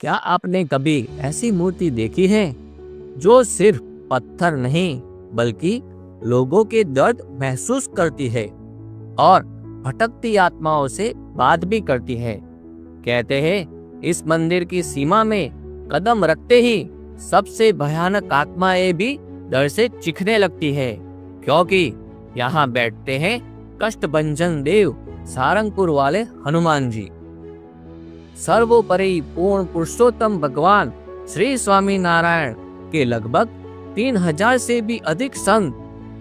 क्या आपने कभी ऐसी मूर्ति देखी है जो सिर्फ पत्थर नहीं बल्कि लोगों के दर्द महसूस करती है और भटकती आत्माओं से बात भी करती है? कहते हैं इस मंदिर की सीमा में कदम रखते ही सबसे भयानक आत्माएं भी डर से चीखने लगती है, क्योंकि यहाँ बैठते हैं कष्टभंजन देव सारंगपुर वाले हनुमान जी। सर्वोपरि पूर्ण पुरुषोत्तम भगवान श्री स्वामी नारायण के लगभग 3000 से भी अधिक संत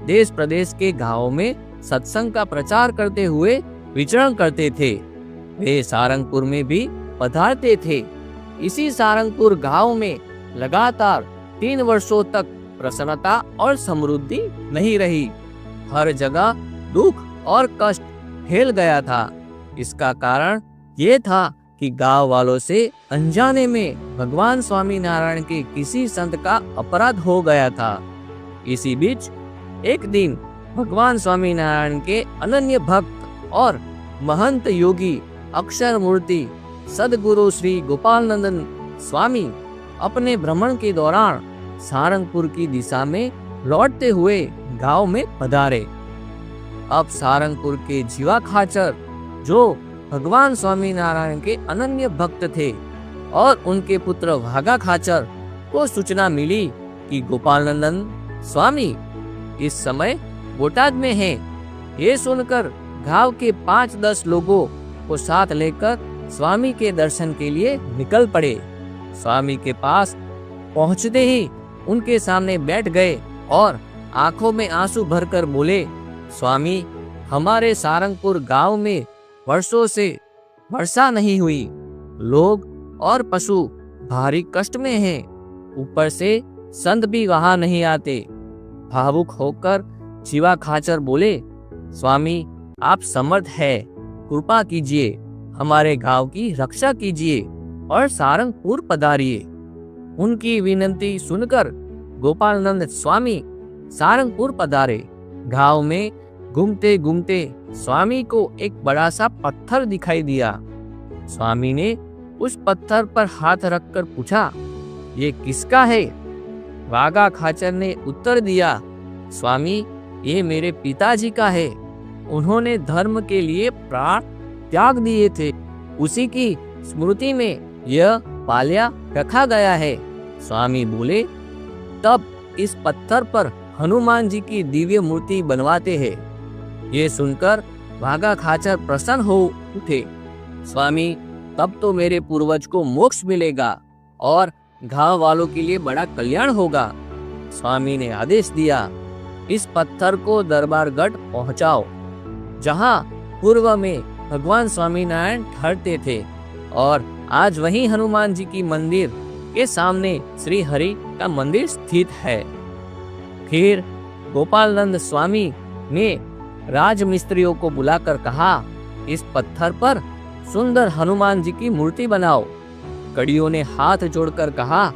देश प्रदेश के गांवों में सत्संग का प्रचार करते हुए विचरण करते थे। वे सारंगपुर में भी पधारते थे। इसी सारंगपुर गांव में लगातार 3 वर्षों तक प्रसन्नता और समृद्धि नहीं रही। हर जगह दुख और कष्ट फैल गया था। इसका कारण ये था कि गांव वालों से अनजाने में भगवान स्वामी नारायण के किसी संत का अपराध हो गया था। इसी बीच एक दिन भगवान स्वामी नारायण के अनन्य भक्त और महंत योगी अक्षर मूर्ति सदगुरु श्री गोपालनंदन स्वामी अपने भ्रमण के दौरान सारंगपुर की दिशा में लौटते हुए गांव में पधारे। अब सारंगपुर के जीवा खाचर, जो भगवान स्वामी नारायण के अनन्य भक्त थे, और उनके पुत्र भागा खाचर को सूचना मिली कि गोपालनंदन स्वामी इस समय बोटाद में हैं। ये सुनकर गांव के 5-10 लोगों को साथ लेकर स्वामी के दर्शन के लिए निकल पड़े। स्वामी के पास पहुंचते ही उनके सामने बैठ गए और आंखों में आंसू भरकर बोले, स्वामी, हमारे सारंगपुर गांव में वर्षों से वर्षा नहीं हुई। लोग और पशु भारी कष्ट में हैं। ऊपर से संत भी वहां नहीं आते। भावुक होकर जीवा खाचर बोले, स्वामी, आप समर्थ है, कृपा कीजिए, हमारे गांव की रक्षा कीजिए और सारंगपुर पधारिए। उनकी विनती सुनकर गोपालनंद स्वामी सारंगपुर पधारे। गांव में घूमते घूमते स्वामी को एक बड़ा सा पत्थर दिखाई दिया। स्वामी ने उस पत्थर पर हाथ रखकर पूछा, ये किसका है? वागा खाचर ने उत्तर दिया, स्वामी, ये मेरे पिताजी का है। उन्होंने धर्म के लिए प्राण त्याग दिए थे। उसी की स्मृति में यह पाल्या रखा गया है। स्वामी बोले, तब इस पत्थर पर हनुमान जी की दिव्य मूर्ति बनवाते हैं। ये सुनकर भागा खाचर प्रसन्न हो उठे। स्वामी, तब तो मेरे पूर्वज को मोक्ष मिलेगा और गांव वालों के लिए बड़ा कल्याण होगा। स्वामी ने आदेश दिया, इस पत्थर को दरबारगढ़ पहुंचाओ, जहां पूर्व में भगवान स्वामीनारायण ठहरते थे, और आज वहीं हनुमान जी की मंदिर के सामने श्री हरि का मंदिर स्थित है। फिर गोपालनंद स्वामी ने राजमिस्त्रियों को बुलाकर कहा, इस पत्थर पर सुंदर हनुमान जी की मूर्ति बनाओ। कड़ियों ने हाथ जोड़कर कहा,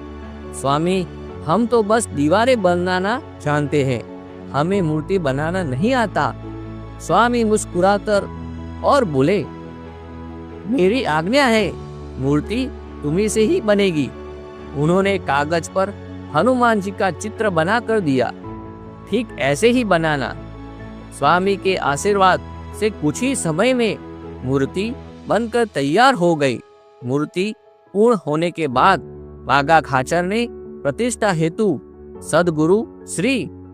स्वामी, हम तो बस दीवारें बनाना जानते हैं, हमें मूर्ति बनाना नहीं आता। स्वामी मुस्कुराकर और बोले, मेरी आज्ञा है, मूर्ति तुम्ही से ही बनेगी। उन्होंने कागज पर हनुमान जी का चित्र बना कर दिया। ठीक ऐसे ही बनाना। स्वामी के आशीर्वाद से कुछ ही समय में मूर्ति बनकर तैयार हो गई। मूर्ति पूर्ण होने के बाद वागा खाचर ने प्रतिष्ठा हेतु सदगुरु श्री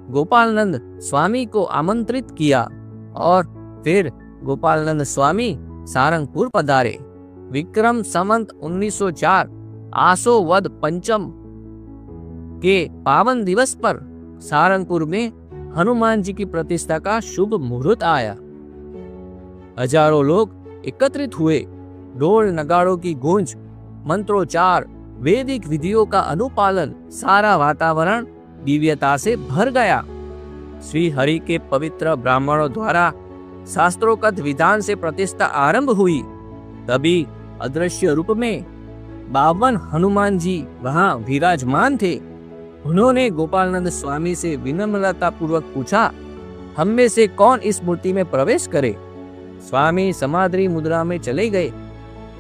गोपालनंद स्वामी को आमंत्रित किया और फिर गोपालनंद स्वामी सारंगपुर पधारे। विक्रम संवत 1904 आसो वद पंचम के पावन दिवस पर सारंगपुर में हनुमान जी की प्रतिष्ठा का शुभ मुहूर्त आया। हजारों लोग एकत्रित हुए। ढोल नगाड़ों की गूंज, मंत्रोच्चार, वैदिक विधियों का अनुपालन, सारा वातावरण दिव्यता से भर गया। श्री हरि के पवित्र ब्राह्मणों द्वारा शास्त्रोक्त विधान से प्रतिष्ठा आरंभ हुई। तभी अदृश्य रूप में 52 हनुमान जी वहां विराजमान थे। उन्होंने गोपालनंद स्वामी से विनम्रता पूर्वक पूछा, हम में से कौन इस मूर्ति में प्रवेश करे? स्वामी समाधि मुद्रा में चले गए।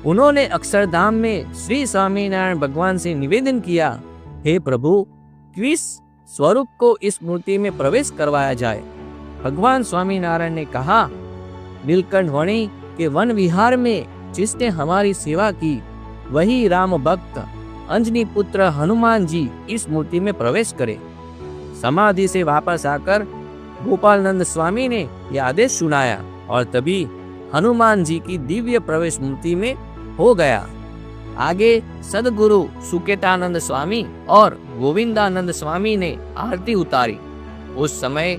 उन्होंने अक्षरधाम में श्री स्वामीनारायण भगवान से निवेदन किया, हे प्रभु, किस स्वरूप को इस मूर्ति में प्रवेश करवाया जाए। भगवान स्वामीनारायण ने कहा, नीलकंठ वणी के वन विहार में जिसने हमारी सेवा की, वही राम भक्त अंजनी पुत्र हनुमान जी इस मूर्ति में प्रवेश करे। समाधि से वापस आकर गोपालनंद स्वामी ने यह आदेश सुनाया और तभी हनुमान जी की दिव्य प्रवेश मूर्ति में हो गया। आगे सदगुरु सुकेतानंद स्वामी और गोविंदानंद स्वामी ने आरती उतारी। उस समय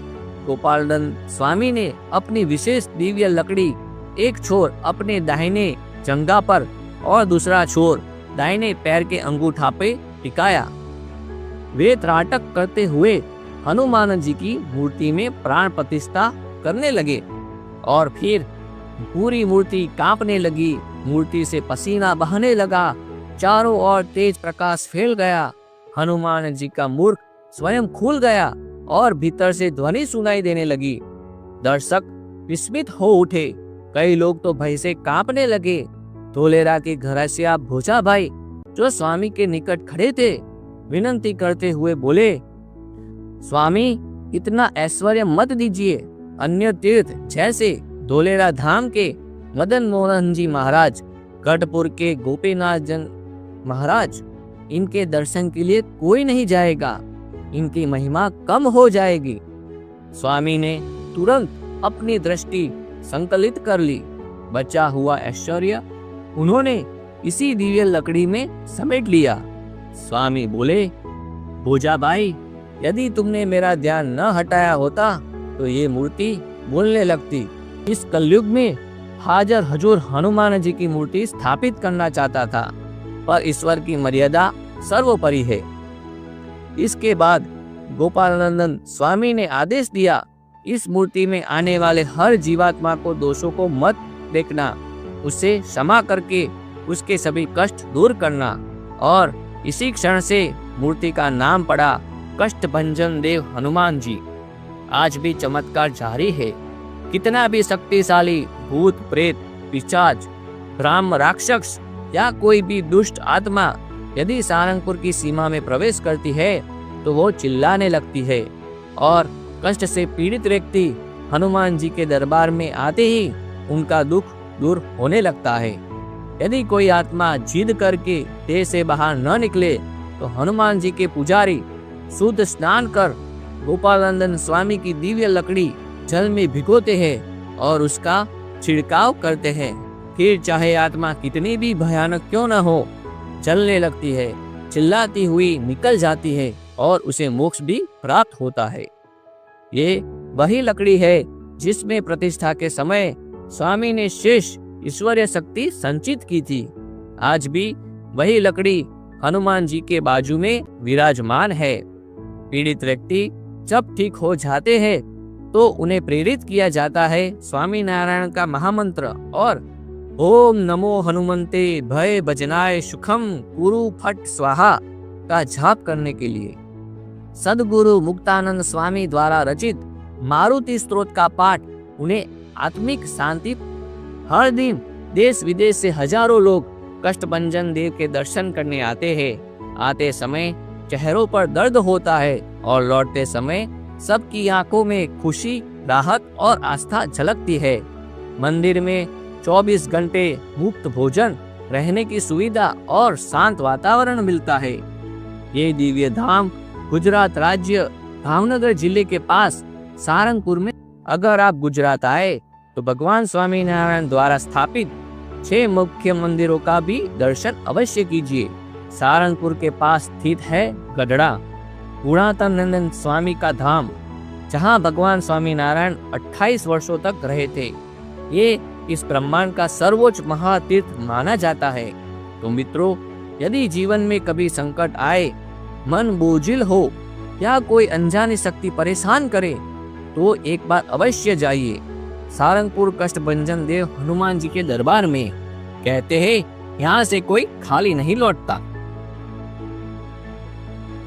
गोपालनंद स्वामी ने अपनी विशेष दिव्य लकड़ी एक छोर अपने दाहिने जंघा पर और दूसरा छोर दाहिने पैर के अंगूठा पे टिकाया। वे त्राटक करते हुए हनुमान जी की मूर्ति में प्राण प्रतिष्ठा करने लगे और फिर पूरी मूर्ति कांपने लगी। मूर्ति से पसीना बहने लगा, चारों ओर तेज प्रकाश फैल गया। हनुमान जी का मुख स्वयं खुल गया और भीतर से ध्वनि सुनाई देने लगी। दर्शक विस्मित हो उठे, कई लोग तो भय से कांपने लगे। धोलेरा के घरसिया भोजा भाई जो स्वामी के निकट खड़े थे, विनती करते हुए बोले, स्वामी, इतना ऐश्वर्य मत दीजिए। अन्य तीर्थ जैसे धोलेरा धाम के मदन मोहन जी महाराज, गढ़पुर के गोपीनाथ जन महाराज, इनके दर्शन के लिए कोई नहीं जाएगा, इनकी महिमा कम हो जाएगी। स्वामी ने तुरंत अपनी दृष्टि संकलित कर ली। बचा हुआ ऐश्वर्य उन्होंने इसी दिव्य लकड़ी में समेट लिया। स्वामी बोले, भोजा भाई, यदि तुमने मेरा ध्यान न हटाया होता तो ये मूर्ति बोलने लगती। इस कलयुग में हाजर हजूर हनुमान जी की मूर्ति स्थापित करना चाहता था, पर ईश्वर की मर्यादा सर्वोपरि है। इसके बाद गोपालानंद स्वामी ने आदेश दिया, इस मूर्ति में आने वाले हर जीवात्मा को दोषों को मत देखना, उसे क्षमा करके उसके सभी कष्ट दूर करना। और इसी क्षण से मूर्ति का नाम पड़ा कष्टभंजन देव हनुमान जी। आज भी चमत्कार जारी है। कितना भी शक्तिशाली भूत प्रेत पिशाच ब्रह्म राक्षस या कोई भी दुष्ट आत्मा यदि सारंगपुर की सीमा में प्रवेश करती है तो वो चिल्लाने लगती है और कष्ट से पीड़ित व्यक्ति हनुमान जी के दरबार में आते ही उनका दुख दूर होने लगता है। यदि कोई आत्मा जिद करके देह से बाहर न निकले तो हनुमान जी के पुजारी शुद्ध स्नान कर गोपालानंद स्वामी की दिव्य लकड़ी जल में भिगोते हैं और उसका छिड़काव करते हैं। फिर चाहे आत्मा कितनी भी भयानक क्यों न हो, जलने लगती है, चिल्लाती हुई निकल जाती है और उसे मोक्ष भी प्राप्त होता है। ये वही लकड़ी है जिसमें प्रतिष्ठा के समय स्वामी ने शेष ईश्वरीय शक्ति संचित की थी। आज भी वही लकड़ी हनुमान जी के बाजू में विराजमान है। पीड़ित व्यक्ति जब ठीक हो जाते हैं तो उन्हें प्रेरित किया जाता है स्वामी नारायण का महामंत्र और ओम नमो हनुमंते भय भजनाय सुखम कुरु फट स्वाहा का जाप करने के लिए। सदगुरु मुक्तानंद स्वामी द्वारा रचित मारुति स्तोत्र का पाठ उन्हें आत्मिक शांति। हर दिन देश विदेश से हजारों लोग कष्टभंजन देव के दर्शन करने आते हैं। आते समय चेहरों पर दर्द होता है और लौटते समय सबकी आंखों में खुशी, राहत और आस्था झलकती है। मंदिर में 24 घंटे मुफ्त भोजन, रहने की सुविधा और शांत वातावरण मिलता है। ये दिव्य धाम गुजरात राज्य भावनगर जिले के पास सारंगपुर में। अगर आप गुजरात आए तो भगवान स्वामीनारायण द्वारा स्थापित 6 मुख्य मंदिरों का भी दर्शन अवश्य कीजिए। सारंगपुर के पास स्थित है गढ़ड़ा गुणातीतानंद स्वामी का धाम, जहां भगवान स्वामीनारायण 28 वर्षों तक रहे थे। ये इस ब्रह्मांड का सर्वोच्च महातीर्थ माना जाता है। तो मित्रों, यदि जीवन में कभी संकट आए, मन बोझिल हो या कोई अनजानी शक्ति परेशान करे तो एक बार अवश्य जाइए सारंगपुर कष्टभंजन देव हनुमान जी के दरबार में। कहते हैं यहाँ से कोई खाली नहीं लौटता।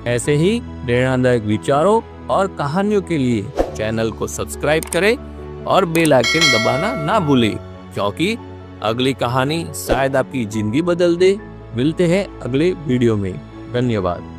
ऐसे ही प्रेरणादायक विचारों और कहानियों के लिए चैनल को सब्सक्राइब करें और बेल आइकन दबाना ना भूलें, क्योंकि अगली कहानी शायद आपकी जिंदगी बदल दे। मिलते हैं अगले वीडियो में। धन्यवाद।